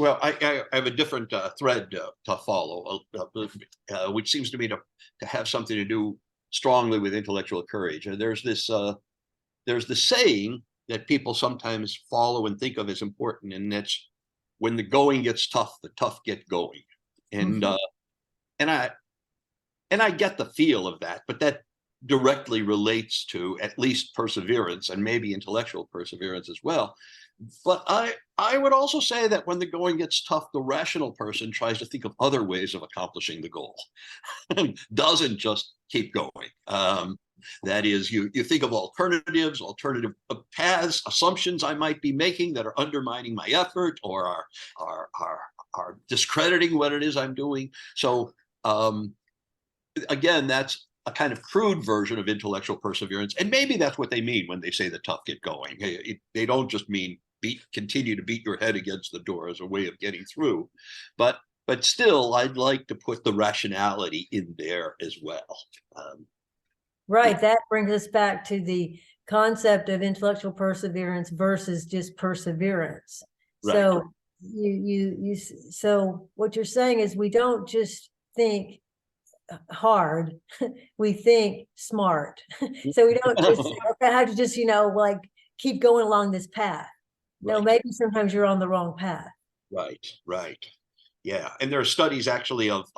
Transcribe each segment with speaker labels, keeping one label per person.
Speaker 1: Well, I have a different thread to follow, which seems to me to have something to do strongly with intellectual courage. And there's the saying that people sometimes follow and think of as important, and that's when the going gets tough, the tough get going. And
Speaker 2: Mhm.
Speaker 1: and I and I get the feel of that, but that directly relates to at least perseverance and maybe intellectual perseverance as well. But I would also say that when the going gets tough, the rational person tries to think of other ways of accomplishing the goal and doesn't just keep going. That is, you think of alternatives, alternative paths, assumptions I might be making that are undermining my effort or are are, are discrediting what it is I'm doing. So um, again, that's a kind of crude version of intellectual perseverance, and maybe that's what they mean when they say the tough get going. They don't just mean continue to beat your head against the door as a way of getting through, but still, I'd like to put the rationality in there as well.
Speaker 2: Right. That brings us back to the concept of intellectual perseverance versus just perseverance.
Speaker 1: Right.
Speaker 2: So so what you're saying is we don't just think hard, we think smart. So we don't just have to just, like keep going along this path. No,
Speaker 1: Right.
Speaker 2: maybe sometimes you're on the wrong path.
Speaker 1: Right. Right. Yeah, and there are studies actually of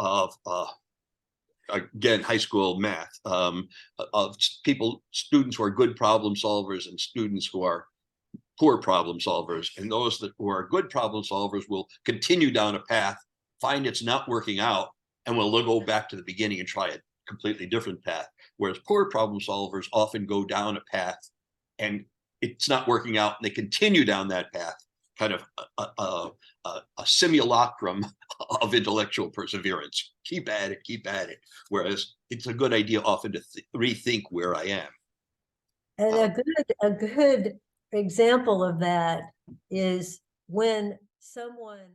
Speaker 1: again, high school math, of students who are good problem solvers and students who are poor problem solvers. And those who are good problem solvers will continue down a path, find it's not working out, and will go back to the beginning and try a completely different path. Whereas poor problem solvers often go down a path and it's not working out, and they continue down that path, kind of a simulacrum of intellectual perseverance. Keep at it, keep at it. Whereas it's a good idea often to rethink where I am.
Speaker 2: And a good example of that is when someone